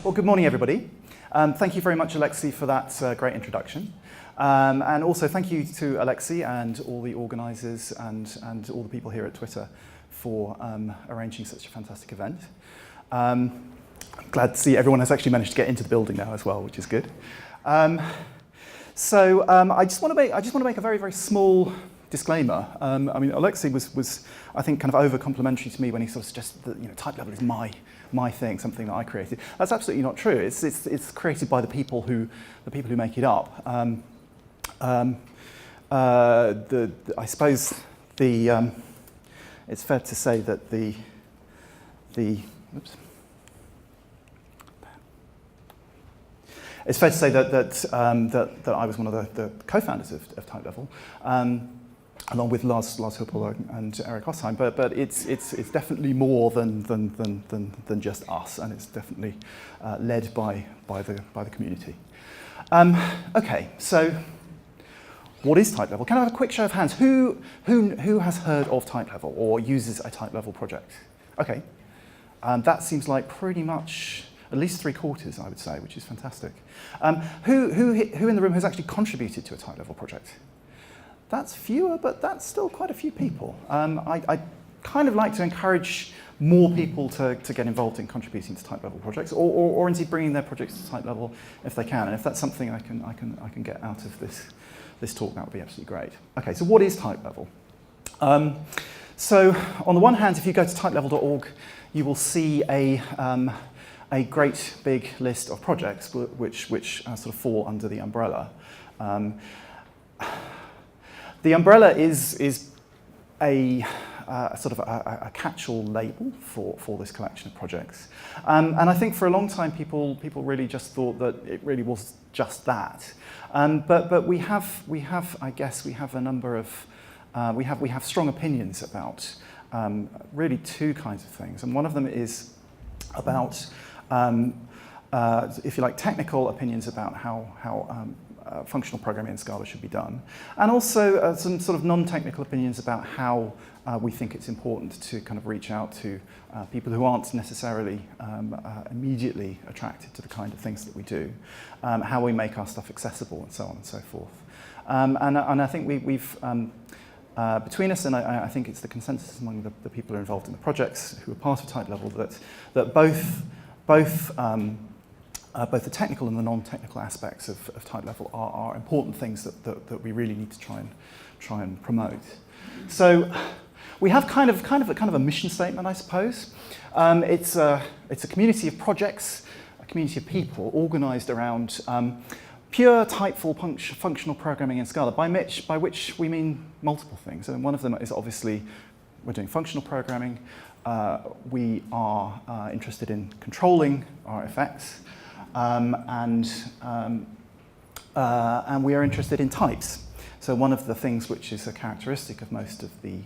Well, good morning, everybody. Thank you very much, Alexi, for that great introduction. And also thank you to Alexi and all the organisers and all the people here at Twitter for arranging such a fantastic event. I'm glad to see everyone has actually managed to get into the building now as well, which is good. So I just want to make a very, very small disclaimer. I mean, Alexi was I think kind of over complimentary to me when he sort of suggested that Typelevel is my thing, something that I created. That's absolutely not true. It's created by the people who make it up. I suppose it's fair to say that It's fair to say that I was one of the co-founders of Typelevel, along with Lars Huppel and Eric Osheim. But it's definitely more than just us, and it's definitely led by the community. Okay, so what is Typelevel? Can I have a quick show of hands? Who has heard of Typelevel or uses a Typelevel project? Okay, that seems like pretty much at least 3/4, I would say, which is fantastic. Who in the room has actually contributed to a Typelevel project? That's fewer, but that's still quite a few people. I kind of like to encourage more people to get involved in contributing to Typelevel projects, or indeed bringing their projects to Typelevel if they can. And if that's something I can get out of this talk, that would be absolutely great. Okay, so what is Typelevel? So on the one hand, if you go to typelevel.org, you will see a great big list of projects which sort of fall under the umbrella. The umbrella is a sort of a catch-all label for this collection of projects, and I think for a long time people really just thought that it really was just that. But we have I guess we have a number of we have strong opinions about really two kinds of things, and one of them is about if you like, technical opinions about how functional programming in Scala should be done, and also some sort of non-technical opinions about how we think it's important to kind of reach out to people who aren't necessarily immediately attracted to the kind of things that we do, how we make our stuff accessible, and so on and so forth. And I think we've between us, and I think it's the consensus among the people who are involved in the projects who are part of Typelevel, that both the technical and the non-technical aspects of Typelevel are important things that we really need to try and promote. So we have kind of a mission statement, I suppose. It's a community of projects, a community of people organised around pure typeful functional programming in Scala, by which we mean multiple things. And one of them is obviously we're doing functional programming. We are interested in controlling our effects, and we are interested in types. So one of the things which is a characteristic of most of the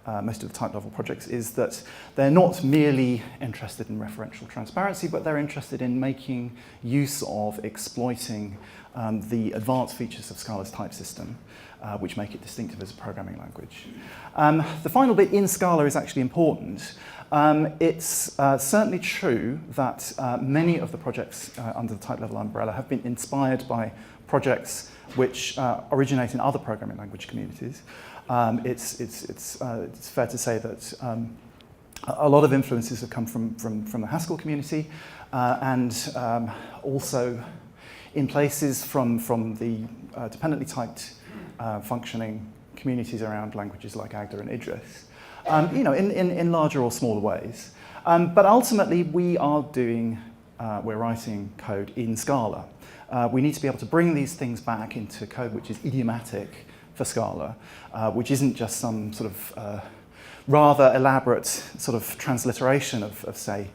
Typelevel projects is that they're not merely interested in referential transparency, but they're interested in making use of exploiting the advanced features of Scala's type system, which make it distinctive as a programming language. The final bit in Scala is actually important. It's certainly true that many of the projects under the Typelevel umbrella have been inspired by projects which originate in other programming language communities. It's fair to say that a lot of influences have come from the Haskell community, and also in places from the dependently typed functioning communities around languages like Agda and Idris, in larger or smaller ways. But ultimately, we're writing code in Scala. We need to be able to bring these things back into code which is idiomatic for Scala, which isn't just some sort of rather elaborate sort of transliteration of, say,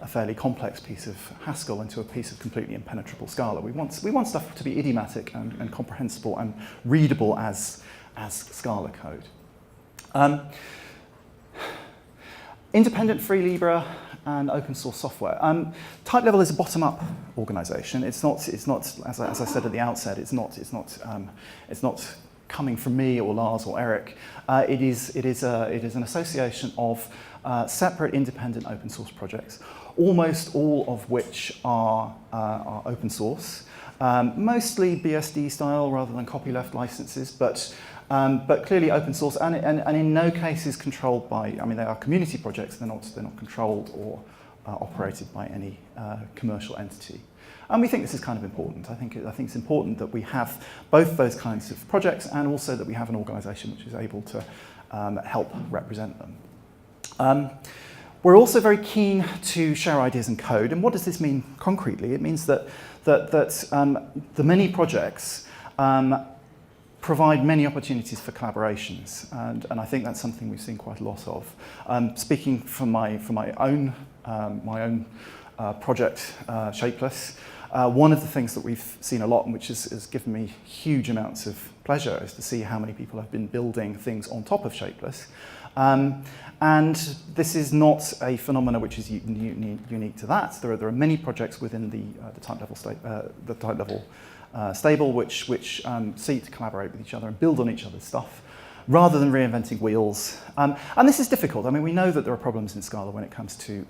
a fairly complex piece of Haskell into a piece of completely impenetrable Scala. We want stuff to be idiomatic and comprehensible and readable as Scala code. Independent free Libre and open source software. Typelevel is a bottom-up organisation. It's not as I said at the outset. It's not coming from me or Lars or Eric. It is an association of separate independent open source projects, almost all of which are open source, mostly BSD style rather than copyleft licenses, but clearly open source, and in no cases controlled by, I mean, they are community projects, they're not controlled or operated by any commercial entity. And we think this is kind of important. I think it's important that we have both those kinds of projects and also that we have an organisation which is able to help represent them. We're also very keen to share ideas and code. And what does this mean concretely? It means that the many projects provide many opportunities for collaborations, and I think that's something we've seen quite a lot of. Speaking from my own project, Shapeless, one of the things that we've seen a lot, and which has given me huge amounts of pleasure, is to see how many people have been building things on top of Shapeless. And this is not a phenomena which is unique to that. There are many projects within the Typelevel stable which seek to collaborate with each other and build on each other's stuff, rather than reinventing wheels. And this is difficult. I mean, we know that there are problems in Scala when it comes to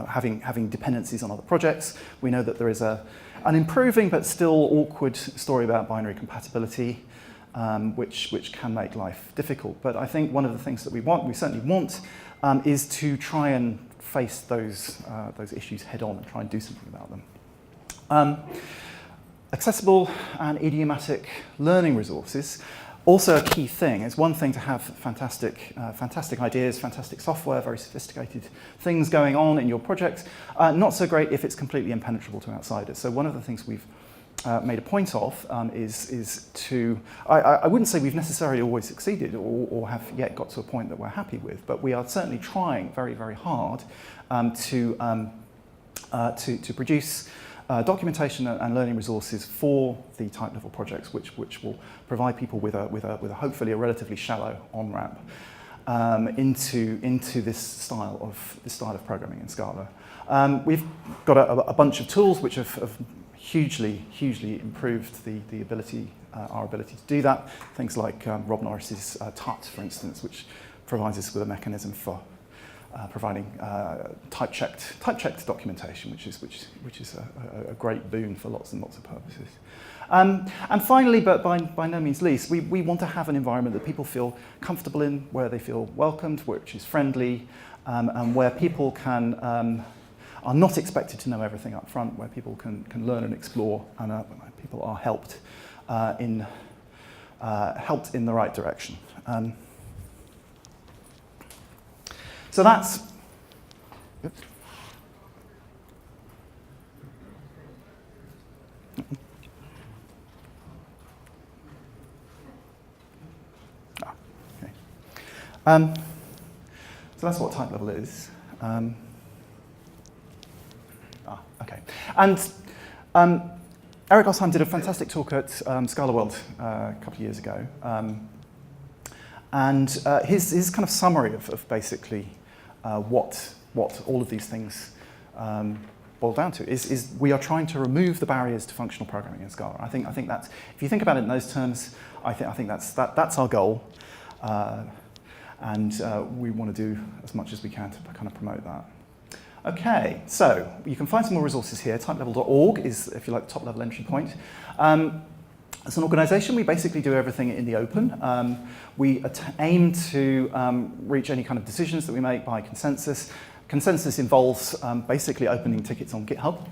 having dependencies on other projects. We know that there is an improving but still awkward story about binary compatibility, which can make life difficult. But I think one of the things that we certainly want, is to try and face those issues head on and try and do something about them. Accessible and idiomatic learning resources, also a key thing. It's one thing to have fantastic ideas, fantastic software, very sophisticated things going on in your projects. Not so great if it's completely impenetrable to outsiders. So one of the things we've made a point of is to, I wouldn't say we've necessarily always succeeded or have yet got to a point that we're happy with, but we are certainly trying very, very hard to produce documentation and learning resources for the Typelevel projects, which will provide people with a hopefully a relatively shallow on-ramp into this style of programming in Scala. We've got a bunch of tools which have hugely improved the ability, our ability to do that. Things like Rob Norris's TUT, for instance, which provides us with a mechanism for providing type-checked documentation, which is a great boon for lots and lots of purposes. And finally, but by no means least, we want to have an environment that people feel comfortable in, where they feel welcomed, which is friendly, and where people are not expected to know everything up front, where people can learn and explore, and people are helped in the right direction. So that's. Oops. Okay. So that's what Typelevel is. Okay. And Eric Osheim did a fantastic talk at Scala World a couple of years ago. And his kind of summary of basically what all of these things boil down to is we are trying to remove the barriers to functional programming in Scala. I think that's, if you think about it in those terms, I think that's our goal, and we want to do as much as we can to kind of promote that. Okay, so you can find some more resources here. Typelevel.org is, if you like, the top level entry point. As an organisation, we basically do everything in the open. We aim to reach any kind of decisions that we make by consensus. Consensus involves basically opening tickets on GitHub,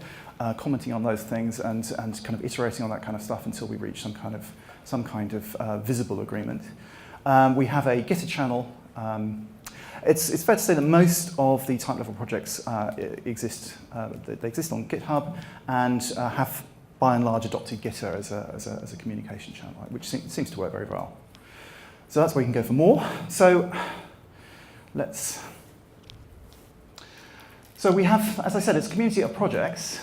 commenting on those things, and kind of iterating on that kind of stuff until we reach some kind of visible agreement. We have a Gitter channel. It's fair to say that most of the Typelevel projects exist. They exist on GitHub and have, by and large, adopted Gitter as a communication channel, which seems to work very well. So that's where you can go for more. So we have, as I said, it's a community of projects.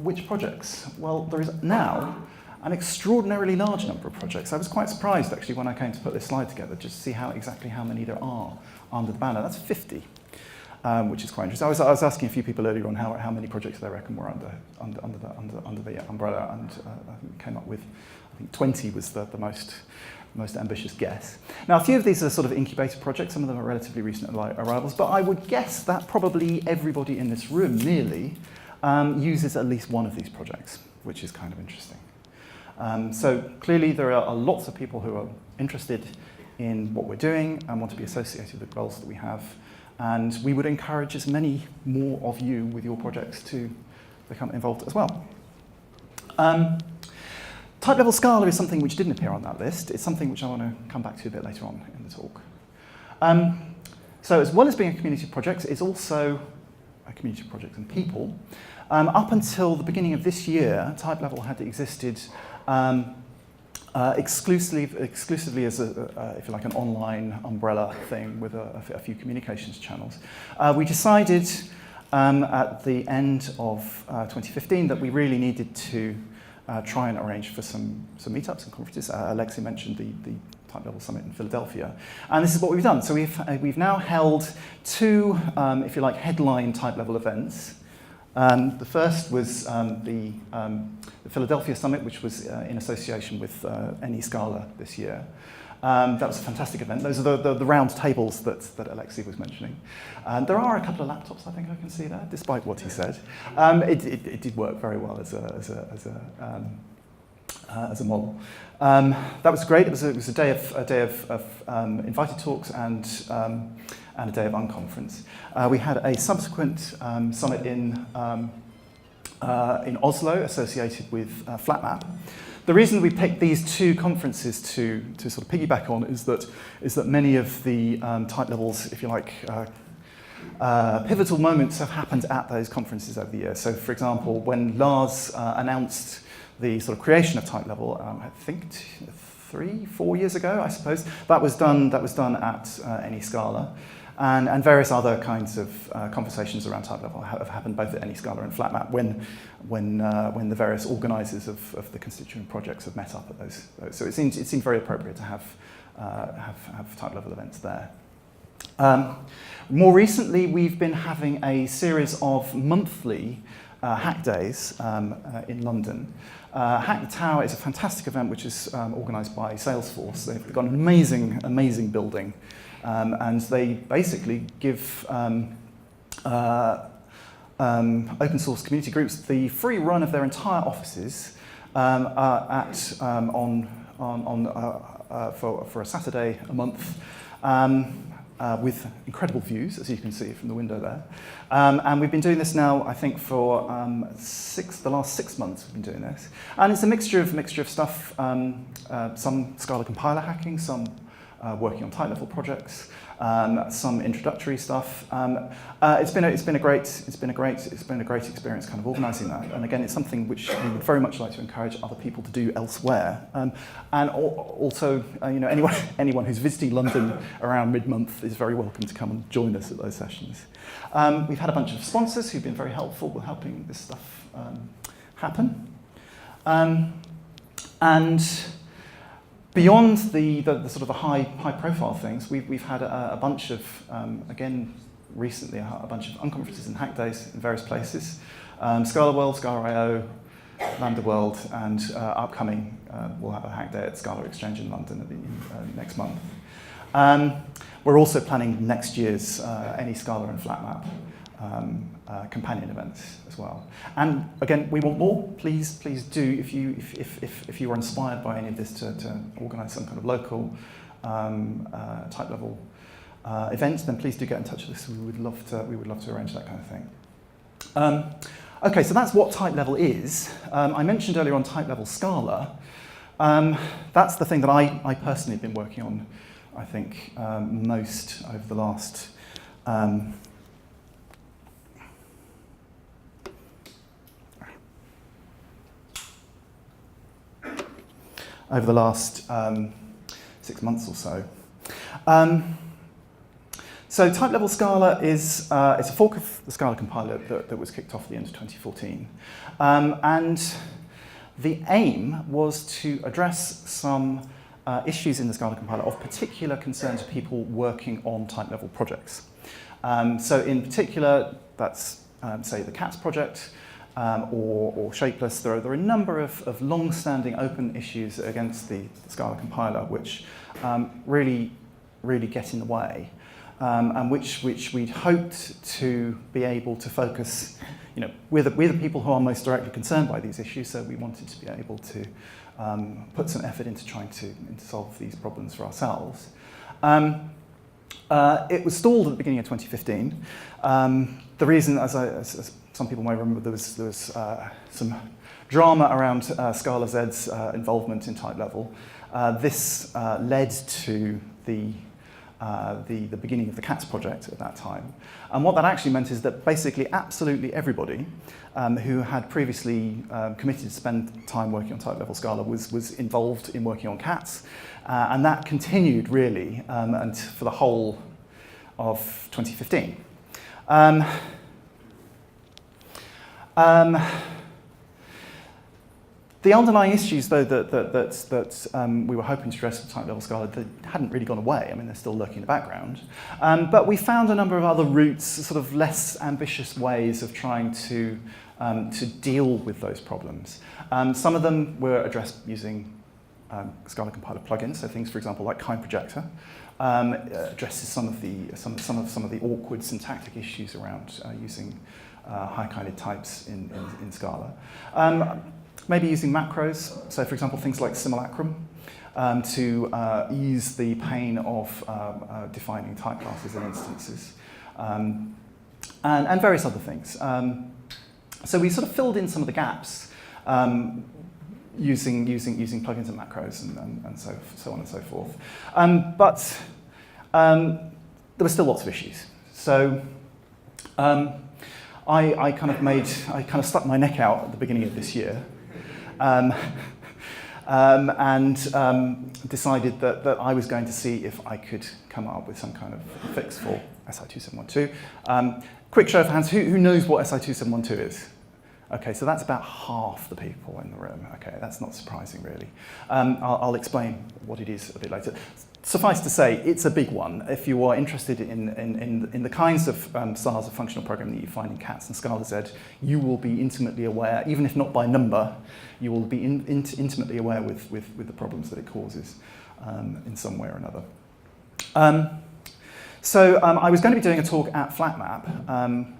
Which projects? Well, there is now an extraordinarily large number of projects. I was quite surprised, actually, when I came to put this slide together, just to see exactly how many there are under the banner. That's 50. Which is quite interesting. I was asking a few people earlier on how many projects they reckon were under the umbrella, and I think came up with, I think 20 was the most most ambitious guess. Now, a few of these are sort of incubator projects. Some of them are relatively recent arrivals, but I would guess that probably everybody in this room, nearly, uses at least one of these projects, which is kind of interesting. So clearly there are lots of people who are interested in what we're doing and want to be associated with the goals that we have. And we would encourage as many more of you with your projects to become involved as well. Typelevel Scala is something which didn't appear on that list. It's something which I want to come back to a bit later on in the talk. So as well as being a community project, it's also a community project and people. Up until the beginning of this year, Typelevel had existed exclusively as, if you like, an online umbrella thing with a few communications channels. We decided at the end of 2015 that we really needed to try and arrange for some meetups and conferences. Alexi mentioned the Typelevel Summit in Philadelphia. And this is what we've done. So we've now held two, if you like, headline Typelevel events. The first was the Philadelphia Summit, which was in association with Scala this year. That was a fantastic event. Those are the round tables that Alexi was mentioning. There are a couple of laptops, I think I can see there, despite what he said. It did work very well as a model. That was great. It was a day of invited talks and a day of unconference. We had a subsequent summit in Oslo associated with FlatMap. The reason we picked these two conferences to sort of piggyback on is that many of the Typelevels, if you like, pivotal moments have happened at those conferences over the years. So, for example, when Lars announced the sort of creation of Typelevel, I think 3-4 years ago, I suppose, that was done at Scala. And various other kinds of conversations around Typelevel have happened both at Scala and FlatMap when the various organisers of the constituent projects have met up at those. So it seemed very appropriate to have Typelevel events there. More recently, we've been having a series of monthly hack days in London. Hack the Tower is a fantastic event which is organised by Salesforce. They've got an amazing building. And they basically give open source community groups the free run of their entire offices for a Saturday a month with incredible views, as you can see from the window there. And we've been doing this now, I think, for the last 6 months we've been doing this. And it's a mixture of stuff, some Scala compiler hacking, some working on Typelevel projects, some introductory stuff. It's been a great experience kind of organising that. And again, it's something which we would very much like to encourage other people to do elsewhere. And also, anyone who's visiting London around mid-month is very welcome to come and join us at those sessions. We've had a bunch of sponsors who've been very helpful with helping this stuff happen. And beyond the sort of the high profile things, we've had a bunch of again recently a bunch of unconferences and hack days in various places. Scala World, Scala I/O, Lambda World, and upcoming we'll have a hack day at Scala Exchange in London at the next month. We're also planning next year's Scala and FlatMap companion events as well. And again, we want more. Please do, if you are inspired by any of this to organise some kind of local Typelevel event, then please do get in touch with us. We would love to arrange that kind of thing. Okay, so that's what Typelevel is. I mentioned earlier on Typelevel Scala. That's the thing that I personally have been working on, I think, most over the last over the last 6 months or so. So Typelevel Scala is it's a fork of the Scala compiler that was kicked off at the end of 2014. And the aim was to address some issues in the Scala compiler of particular concern to people working on Typelevel projects. So in particular, that's, say, the Cats project, or shapeless. There are a number of long-standing open issues against the Scala compiler which really get in the way, and which we'd hoped to be able to focus. We're the people who are most directly concerned by these issues, so we wanted to be able to put some effort into trying to solve these problems for ourselves. It was stalled at the beginning of 2015. The reason, as some people may remember, there was some drama around Scala Z's involvement in Typelevel. This led to the beginning of the Cats project at that time. And what that actually meant is that basically absolutely everybody who had previously committed to spend time working on Typelevel Scala was involved in working on Cats. And that continued really and for the whole of 2015. The underlying issues, though, that we were hoping to address with Typelevel Scala, that hadn't really gone away. I mean, they're still lurking in the background. But we found a number of other routes, sort of less ambitious ways of trying to deal with those problems. Some of them were addressed using Scala compiler plugins. So things, for example, like Kind Projector, addresses some of the awkward syntactic issues around using high-kinded types in Scala. Maybe using macros, so for example things like simulacrum, to ease the pain of defining type classes and instances, and various other things. So we sort of filled in some of the gaps using plugins and macros and so on and so forth. But there were still lots of issues. So I kind of stuck my neck out at the beginning of this year. And decided that I was going to see if I could come up with some kind of fix for SI2712. Quick show of hands, who knows what SI2712 is? Okay, so that's about half the people in the room. Okay, that's not surprising really. I'll explain what it is a bit later. Suffice to say, it's a big one. If you are interested in the kinds of styles of functional programming that you find in Cats and Scala Z, you will be intimately aware, even if not by number, you will be intimately aware with the problems that it causes in some way or another. So I was going to be doing a talk at FlatMap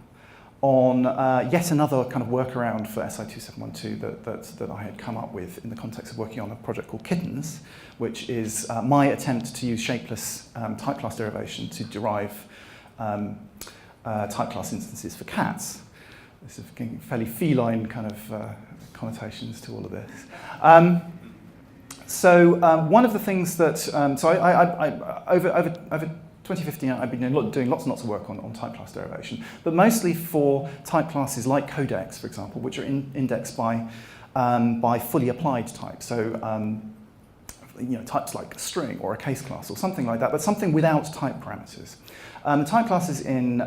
on yet another kind of workaround for SI2712 that I had come up with in the context of working on a project called Kittens, which is my attempt to use shapeless type class derivation to derive type class instances for cats. This is fairly feline kind of connotations to all of this. So one of the things that, so I over 2015, I've been doing lots and lots of work on type class derivation, but mostly for type classes like codecs, for example, which are indexed by fully applied types. So types like a string or a case class or something like that, but something without type parameters. The type classes in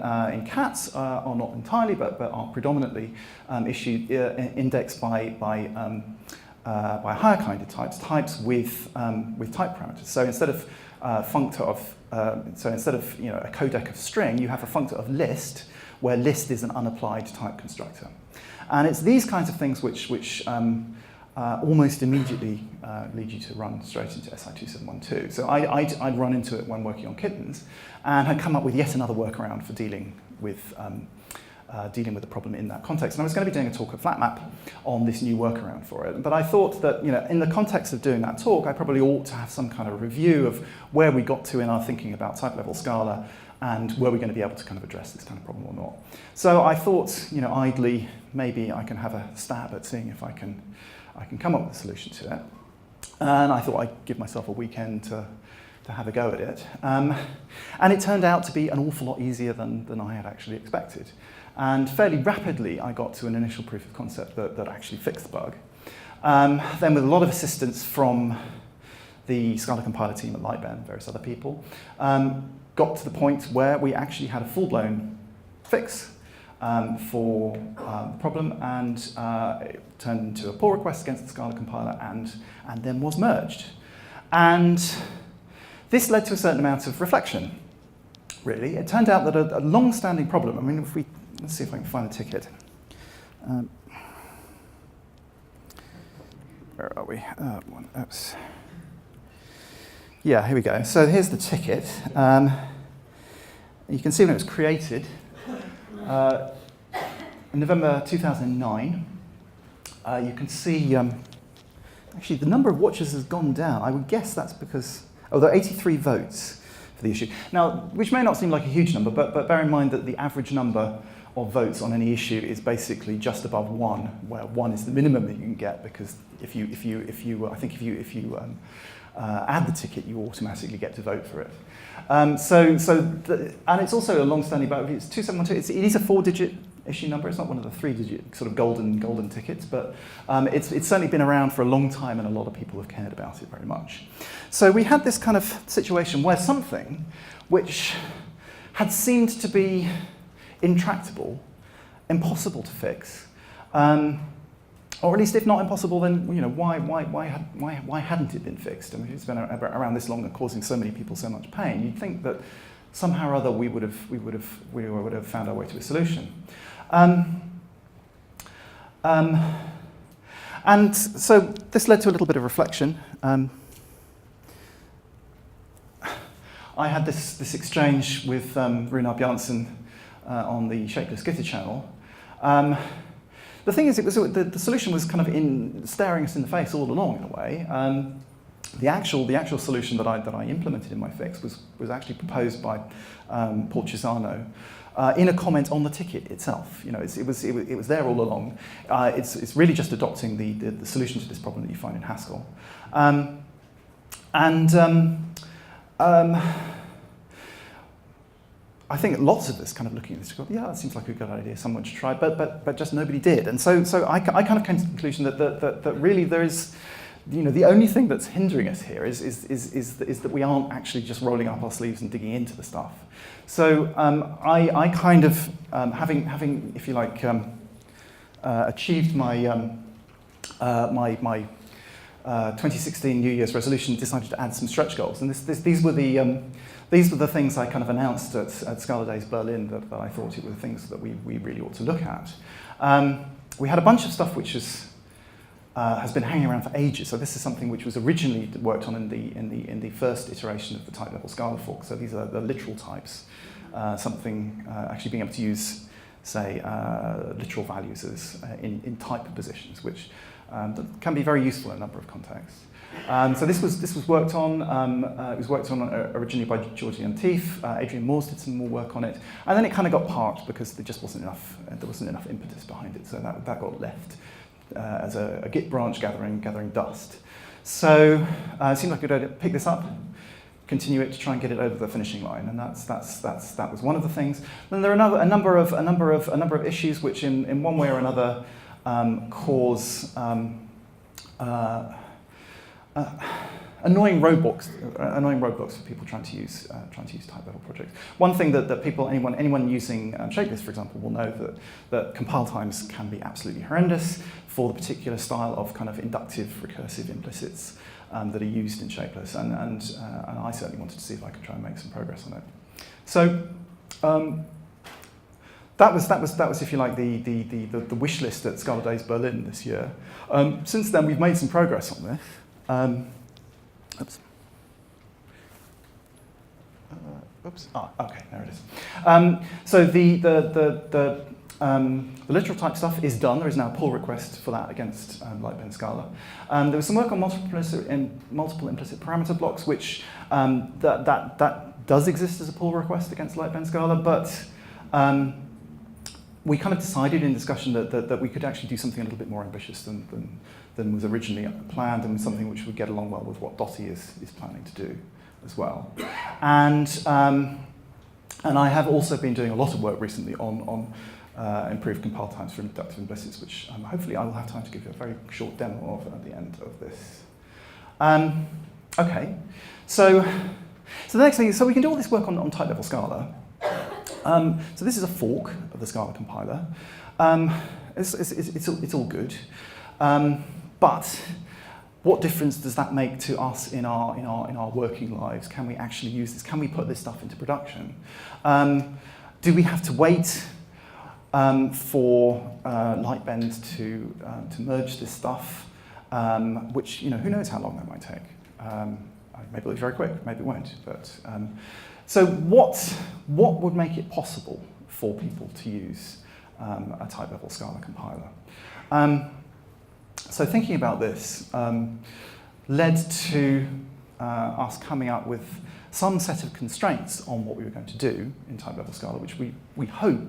Cats are not entirely, but are predominantly indexed by higher kinded types with type parameters. So instead of functor of a codec of string, you have a functor of list, where list is an unapplied type constructor. And it's these kinds of things which almost immediately lead you to run straight into SI2712. So I'd run into it when working on Kittens, and had come up with yet another workaround for dealing with the problem in that context. And I was going to be doing a talk at FlatMap on this new workaround for it. But I thought that, in the context of doing that talk, I probably ought to have some kind of review of where we got to in our thinking about Typelevel Scala, and were we going to be able to kind of address this kind of problem or not. So I thought, idly, maybe I can have a stab at seeing if I can come up with a solution to it. And I thought I'd give myself a weekend to have a go at it. And it turned out to be an awful lot easier than I had actually expected. And fairly rapidly, I got to an initial proof of concept that actually fixed the bug. Then with a lot of assistance from the Scala compiler team at Lightbear and various other people, got to the point where we actually had a full-blown fix for the problem, and it turned into a pull request against the Scala compiler and then was merged. And this led to a certain amount of reflection, really. It turned out that a long-standing problem, let's see if I can find the ticket. are we? Oops. Yeah, here we go. So here's the ticket. You can see when it was created in November 2009. You can see, actually, the number of watches has gone down. I would guess that's because, there are 83 votes for the issue. Now, which may not seem like a huge number, but bear in mind that the average number of votes on any issue is basically just above 1, where 1 is the minimum that you can get, because if you add the ticket, you automatically get to vote for it. And it's also a long-standing vote. It's 2712. It is a 4-digit issue number. It's not one of the 3-digit sort of golden tickets, but it's certainly been around for a long time, and a lot of people have cared about it very much. So we had this kind of situation where something which had seemed to be intractable, impossible to fix, or at least if not impossible, then why hadn't it been fixed? I mean, it's been around this long and causing so many people so much pain. You'd think that somehow or other we would have found our way to a solution. And so this led to a little bit of reflection. I had this exchange with Runar Bjarnson on the Shapeless Gitter channel. The thing is, the solution was kind of staring us in the face all along, in a way. The actual solution that I implemented in my fix was actually proposed by Paul Chisano in a comment on the ticket itself. You know, it was there all along. It's really just adopting the solution to this problem that you find in Haskell. I think lots of us kind of looking at this go, yeah, that seems like a good idea, someone should try, but just nobody did. And so I kind of came to the conclusion that really there is, the only thing that's hindering us here is that we aren't actually just rolling up our sleeves and digging into the stuff. So I kind of, having if you like, achieved my my 2016 New Year's resolution, decided to add some stretch goals, and these were the things I kind of announced at Scala Days Berlin that I thought were the things that we really ought to look at. We had a bunch of stuff which has been hanging around for ages. So this is something which was originally worked on in the first iteration of the Typelevel Scala fork. So these are the literal types. Actually being able to use, say, literal values as in type positions, which can be very useful in a number of contexts. So this was worked on. It was worked on originally by Georgie and Teef. Adrian Moores did some more work on it, and then it kind of got parked because there just wasn't enough. There wasn't enough impetus behind it, so that got left as a Git branch gathering dust. So it seemed like a good idea to pick this up, continue it to try and get it over the finishing line, and that was one of the things. Then there are a number of issues which, in one way or another, cause annoying roadblocks for people trying to use type-level projects. One thing that anyone using Shapeless, for example, will know that compile times can be absolutely horrendous for the particular style of kind of inductive recursive implicits that are used in Shapeless, and I certainly wanted to see if I could try and make some progress on it. So that was, if you like, the wish list at Scala Days Berlin this year. Since then, we've made some progress on this. Oops. Oops. Ah, okay, there it is. So the literal type stuff is done. There is now a pull request for that against Lightbend Scala. There was some work on multiple implicit parameter blocks, which that does exist as a pull request against Lightbend Scala, but we kind of decided in discussion that we could actually do something a little bit more ambitious than was originally planned, and something which would get along well with what Dottie is planning to do as well. And I have also been doing a lot of work recently on improved compile times for inductive implicits, which hopefully I will have time to give you a very short demo of at the end of this. Okay, so the next thing is, so we can do all this work on Typelevel Scala. So this is a fork of the Scala compiler. It's all good. But what difference does that make to us in our working lives? Can we actually use this? Can we put this stuff into production? Do we have to wait for Lightbend to merge this stuff? which, who knows how long that might take. Maybe it'll be very quick, maybe it won't. But, so what would make it possible for people to use a type-level Scala compiler? So thinking about this led to us coming up with some set of constraints on what we were going to do in type-level Scala, which we hope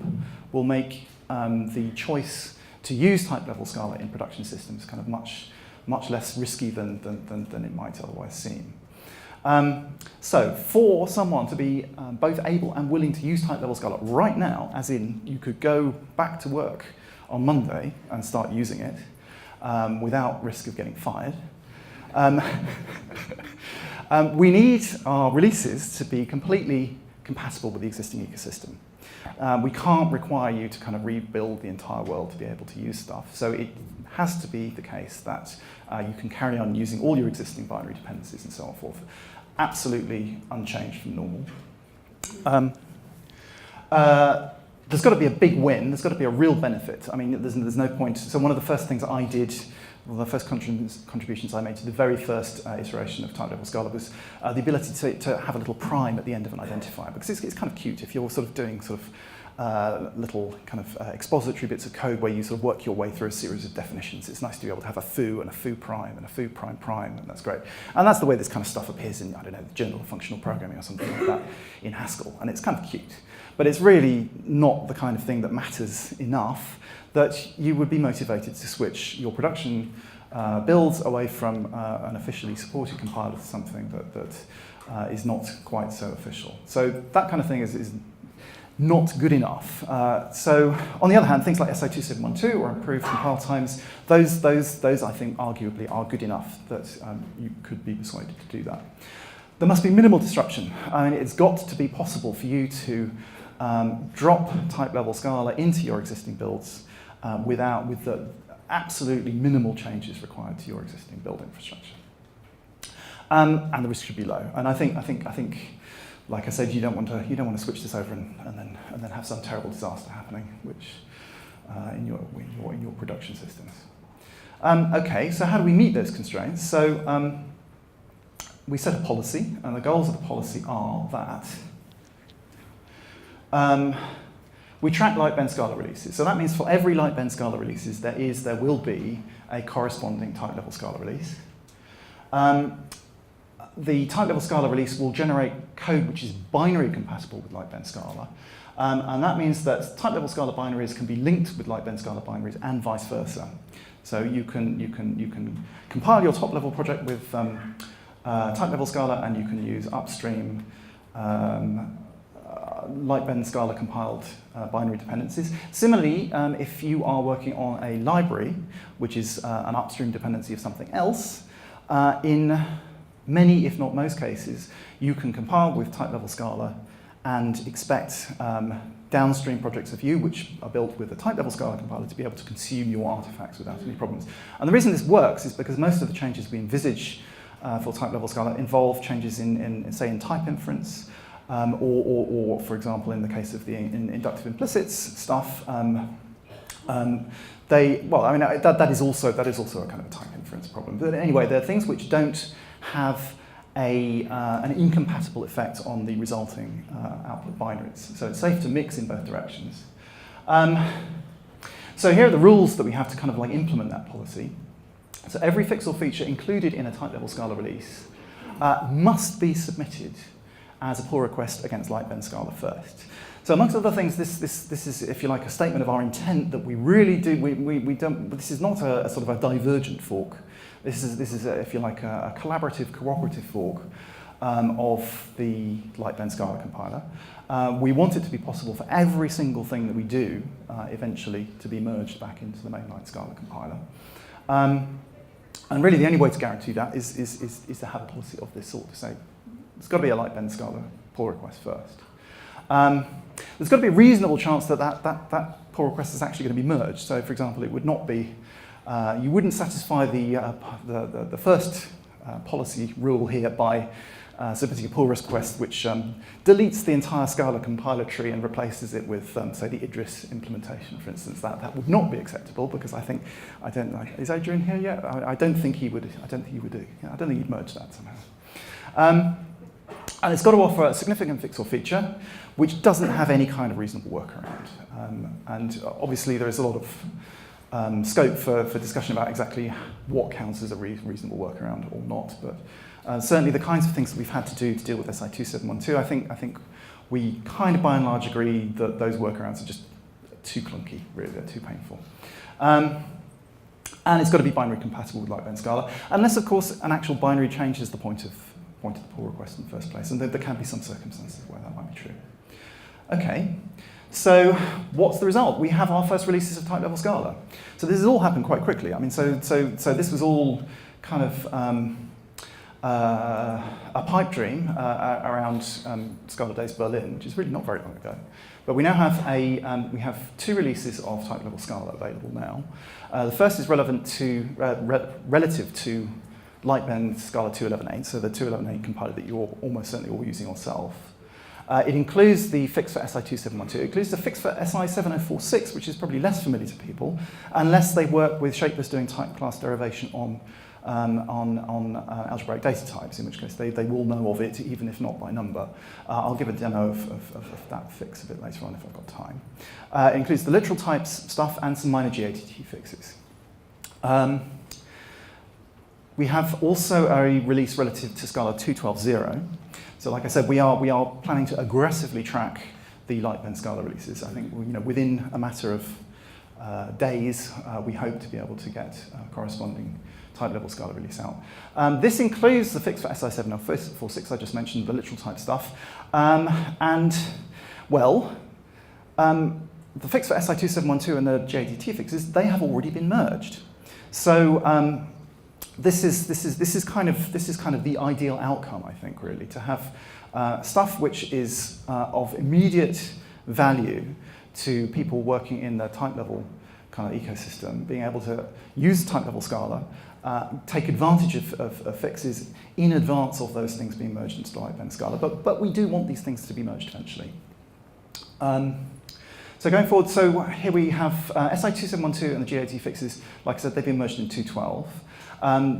will make the choice to use type-level Scala in production systems kind of much less risky than it might otherwise seem. So for someone to be both able and willing to use type-level Scala right now, as in you could go back to work on Monday and start using it without risk of getting fired, we need our releases to be completely compatible with the existing ecosystem. We can't require you to kind of rebuild the entire world to be able to use stuff. So it has to be the case that you can carry on using all your existing binary dependencies and so on forth, absolutely unchanged from normal. There's got to be a big win. There's got to be a real benefit. I mean, there's no point. So one of the first things I did, well, the first contributions I made to the very first iteration of type-level Scala was the ability to have a little prime at the end of an identifier, because it's kind of cute if you're sort of doing sort of little kind of expository bits of code where you sort of work your way through a series of definitions. It's nice to be able to have a foo and a foo prime and a foo prime prime, and that's great. And that's the way this kind of stuff appears in, I don't know, the Journal of Functional Programming or something like that in Haskell, and it's kind of cute. But it's really not the kind of thing that matters enough that you would be motivated to switch your production builds away from an officially supported compiler to something that is not quite so official. So that kind of thing is not good enough. So on the other hand, things like SO2712 or improved compile times, those I think arguably are good enough that you could be persuaded to do that. There must be minimal disruption. I mean, it's got to be possible for you to drop type-level Scala into your existing builds with the absolutely minimal changes required to your existing build infrastructure. And the risk should be low. And I think, like I said, you don't want to switch this over and then have some terrible disaster happening, which in your production systems. Okay, so how do we meet those constraints? So we set a policy, and the goals of the policy are that we track Lightbend Scala releases. So that means for every Lightbend Scala releases, there will be a corresponding type-level Scala release. The type-level Scala release will generate code which is binary compatible with Lightbend Scala. And that means that type-level Scala binaries can be linked with Lightbend Scala binaries and vice versa. So you can compile your top-level project with type-level Scala, and you can use upstream Lightbend Scala compiled binary dependencies. Similarly, if you are working on a library, which is an upstream dependency of something else, in many, if not most cases, you can compile with type-level Scala and expect downstream projects of you, which are built with a type-level Scala compiler, to be able to consume your artifacts without any problems. And the reason this works is because most of the changes we envisage for type-level Scala involve changes in type inference, or for example, in the case of the inductive implicits stuff, that is also a kind of a type inference problem. But anyway, there are things which don't have an incompatible effect on the resulting output binaries. So it's safe to mix in both directions. So here are the rules that we have to kind of like implement that policy. So every fix or feature included in a type-level Scala release must be submitted as a pull request against Lightbend Scala first. So amongst other things, this is, if you like, a statement of our intent that we really do. We don't. This is not a sort of a divergent fork. This is if you like, a collaborative, cooperative fork of the Lightbend Scala compiler. We want it to be possible for every single thing that we do eventually to be merged back into the mainline Scala compiler. And really, the only way to guarantee that is to have a policy of this sort, to say there's got to be a Lightbend Scala pull request first. There's got to be a reasonable chance that pull request is actually going to be merged. So, for example, it would not be, you wouldn't satisfy the first policy rule here by submitting a pull request which deletes the entire Scala compiler tree and replaces it with, say, the Idris implementation, for instance. That would not be acceptable because I don't know, is Adrian here yet? I don't think he would do. I don't think he'd merge that somehow. And it's got to offer a significant fix or feature which doesn't have any kind of reasonable workaround. And obviously there is a lot of scope for discussion about exactly what counts as a reasonable workaround or not. But certainly the kinds of things that we've had to do to deal with SI 2712, I think we kind of by and large agree that those workarounds are just too clunky, really, they're too painful. And it's got to be binary compatible with Lightbend Scala, unless of course an actual binary changes the point of the pull request in the first place, and there can be some circumstances where that might be true. Okay, so what's the result? We have our first releases of Typelevel Scala. So this has all happened quite quickly. I mean, so this was all kind of a pipe dream around Scala Days Berlin, which is really not very long ago. But we now have we have 2 releases of Typelevel Scala available now. The first is relative to Lightbend Scala 2.11.8, so the 2.11.8 compiler that you're almost certainly all using yourself. It includes the fix for SI 2712. It includes the fix for SI 7046, which is probably less familiar to people, unless they work with shapeless doing type class derivation on algebraic data types, in which case they will know of it, even if not by number. I'll give a demo of that fix a bit later on if I've got time. It includes the literal types stuff and some minor GATT fixes. We have also a release relative to Scala 2.12.0. So like I said, we are planning to aggressively track the Lightbend Scala releases. I think within a matter of days, we hope to be able to get corresponding Typelevel Scala release out. This includes the fix for SI 7046 I just mentioned, the literal type stuff. The fix for SI 2712 and the GATT fixes, they have already been merged. So this is kind of the ideal outcome, I think, really, to have stuff which is of immediate value to people working in the type level kind of ecosystem, being able to use Typelevel Scala, take advantage of fixes in advance of those things being merged into Lightbend Scala. But we do want these things to be merged eventually. So going forward, so here we have SI 2712 and the GAT fixes. Like I said, they've been merged in 2.12.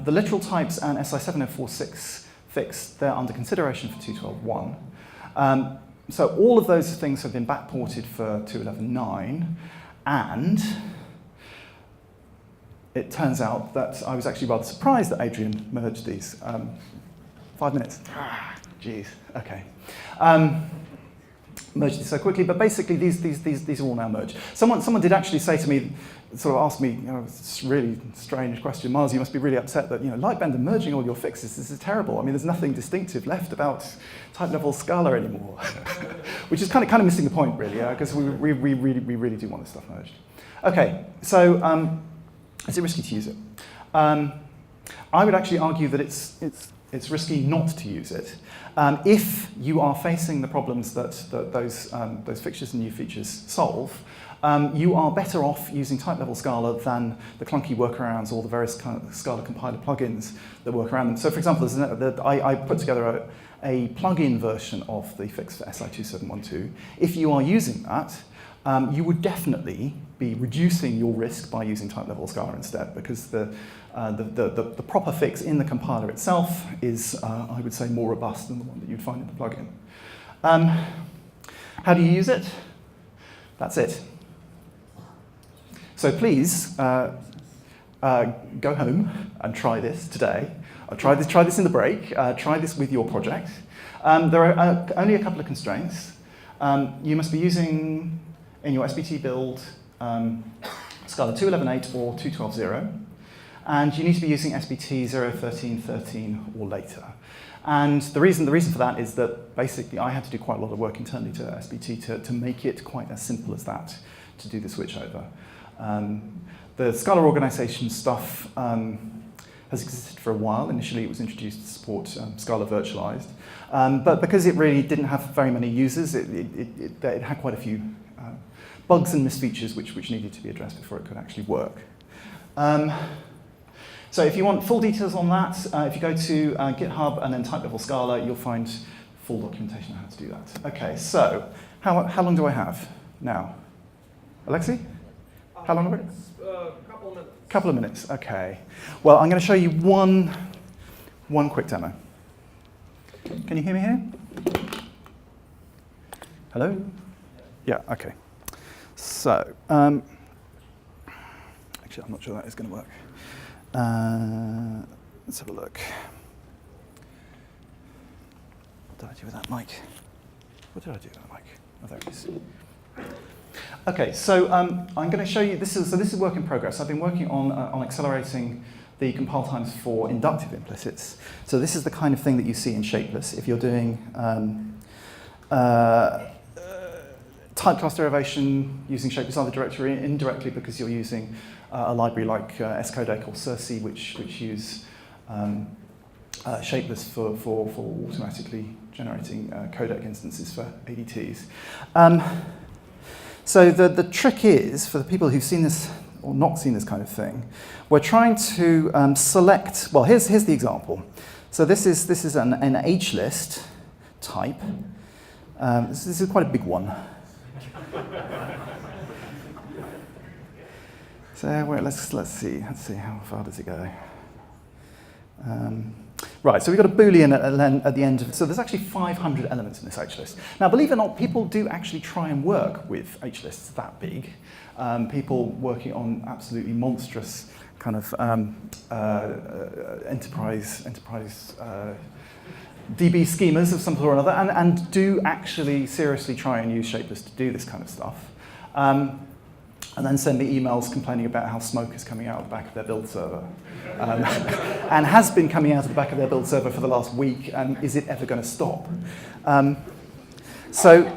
The literal types and SI 7046 fix, they're under consideration for 2.12.1. So all of those things have been backported for 2.11.9, and it turns out that I was actually rather surprised that Adrian merged these. 5 minutes. Geez, okay. Merged these so quickly, but basically these are all now merged. Someone did actually say to me, sort of asked me, it's a really strange question, Miles, you must be really upset that Lightbend are merging all your fixes. This is terrible. I mean, there's nothing distinctive left about Typelevel Scala anymore, which is kind of missing the point, really, because we really do want this stuff merged. Okay, so is it risky to use it? I would actually argue that it's risky not to use it. If you are facing the problems that those fixtures and new features solve, you are better off using Typelevel Scala than the clunky workarounds or the various kind of Scala compiler plugins that work around them. So for example, I put together a plugin version of the fix for SI 2712. If you are using that, you would definitely be reducing your risk by using Typelevel Scala instead, because the proper fix in the compiler itself is, I would say, more robust than the one that you'd find in the plugin. How do you use it? That's it. So please go home and try this today. Try this in the break. Try this with your project. There are only a couple of constraints. You must be using in your SBT build Scala 2.11.8 or 2.12.0. And you need to be using SBT 0.13.13 or later. And the reason for that is that basically I had to do quite a lot of work internally to SBT to make it quite as simple as that to do the switchover. The Scala organization stuff has existed for a while. Initially it was introduced to support Scala virtualized. But because it really didn't have very many users, it had quite a few bugs and misfeatures which needed to be addressed before it could actually work. So if you want full details on that, if you go to GitHub and then Typelevel Scala, you'll find full documentation on how to do that. Okay, so how long do I have now? Alexi? How long have I got? Couple of minutes. Couple of minutes, okay. Well, I'm going to show you one quick demo. Can you hear me here? Hello? Yeah, okay. So, actually, I'm not sure that is going to work. Let's have a look. What did I do with that mic? What did I do with that mic? Oh, there it is. Okay, so I'm going to show you, this is work in progress. I've been working on accelerating the compile times for inductive implicits. So this is the kind of thing that you see in shapeless. If you're doing type class derivation using shapeless either directly or indirectly because you're using a library like scodec or Circe, which use shapeless for automatically generating codec instances for ADTs. So the trick is, for the people who've seen this or not seen this kind of thing, we're trying to select, well, here's the example. So this is an H list type. This is quite a big one. So let's see how far does it go. Right, so we've got a Boolean at the end of it. So there's actually 500 elements in this H list. Now, believe it or not, people do actually try and work with H lists that big. People working on absolutely monstrous kind of enterprise DB schemas of some sort or another, and do actually seriously try and use shapeless to do this kind of stuff. And then send me emails complaining about how smoke is coming out of the back of their build server. And has been coming out of the back of their build server for the last week, and is it ever going to stop? So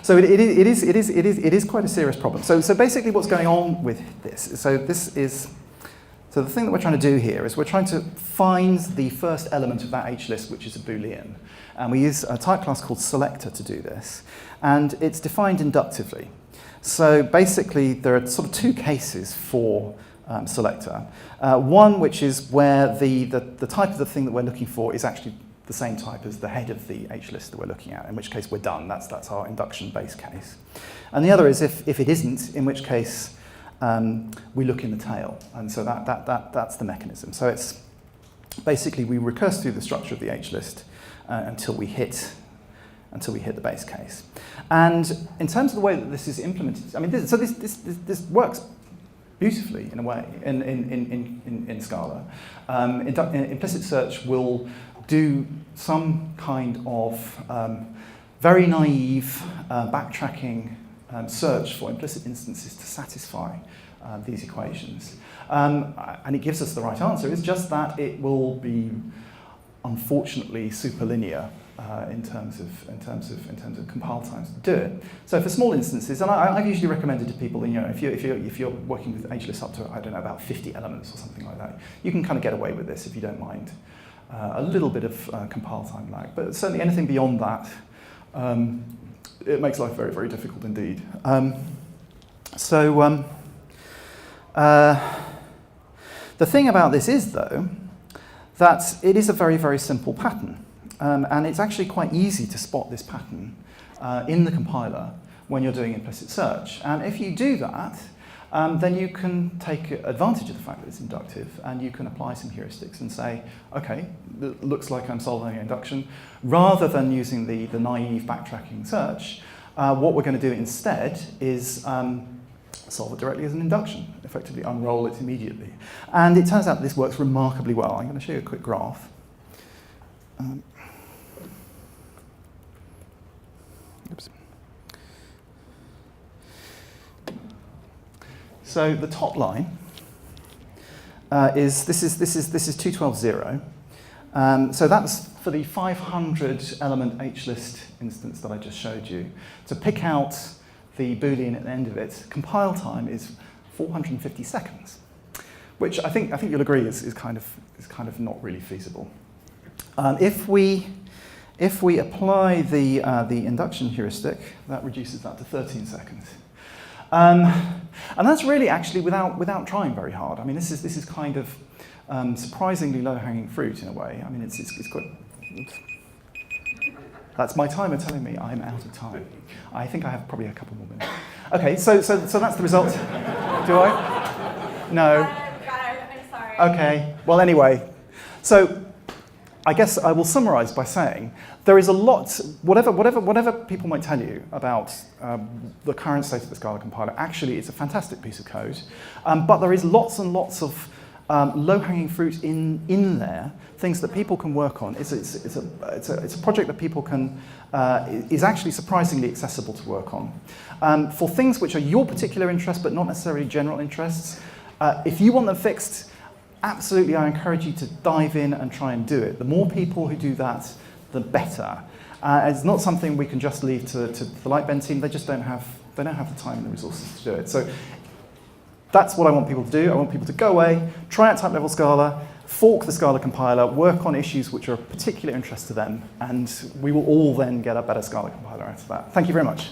it is quite a serious problem. So basically what's going on with this, so the thing that we're trying to do here is we're trying to find the first element of that H list, which is a Boolean. And we use a type class called selector to do this. And it's defined inductively. So basically, there are sort of two cases for selector. One, which is where the type of the thing that we're looking for is actually the same type as the head of the H list that we're looking at, in which case we're done. That's our induction base case. And the other is if it isn't, in which case we look in the tail. And so that's the mechanism. So it's basically we recurse through the structure of the H list until we hit the base case. And in terms of the way that this is implemented, I mean, this works beautifully in a way in Scala. Implicit search will do some kind of very naive backtracking search for implicit instances to satisfy these equations. And it gives us the right answer. It's just that it will be, unfortunately, superlinear in terms of compile times to do it. So for small instances, and I've usually recommended to people, if you're working with H lists up to, I don't know, about 50 elements or something like that, you can kind of get away with this if you don't mind a little bit of compile time lag. But certainly anything beyond that, it makes life very, very difficult indeed. The thing about this is, though, that it is a very, very simple pattern. And it's actually quite easy to spot this pattern in the compiler when you're doing implicit search. And if you do that, then you can take advantage of the fact that it's inductive, and you can apply some heuristics and say, okay, it looks like I'm solving an induction. Rather than using the naive backtracking search, what we're going to do instead is solve it directly as an induction, effectively unroll it immediately. And it turns out that this works remarkably well. I'm going to show you a quick graph. Oops. So the top line is 212.0. So that's for the 500 element H list instance that I just showed you. To pick out the Boolean at the end of it, compile time is 450 seconds, which I think you'll agree is kind of not really feasible. If we apply the induction heuristic, that reduces that to 13 seconds. And that's really actually without trying very hard. I mean, this is kind of surprisingly low-hanging fruit in a way. I mean, it's got. Oops. That's my timer telling me I'm out of time. I think I have probably a couple more minutes. Okay, so that's the result. Do I? No. I'm sorry. Okay. Well, anyway, so I guess I will summarize by saying there is a lot, whatever people might tell you about the current state of the Scala compiler, actually it's a fantastic piece of code, but there is lots and lots of low-hanging fruit in there, things that people can work on. It's a project that people can, is actually surprisingly accessible to work on. For things which are your particular interest, but not necessarily general interests, if you want them fixed, absolutely I encourage you to dive in and try and do it. The more people who do that, the better. It's not something we can just leave to the Lightbend team. They just don't have the time and the resources to do it. So that's what I want people to do. I want people to go away, try out Typelevel Scala, fork the Scala compiler, work on issues which are of particular interest to them, and we will all then get a better Scala compiler out of that. Thank you very much.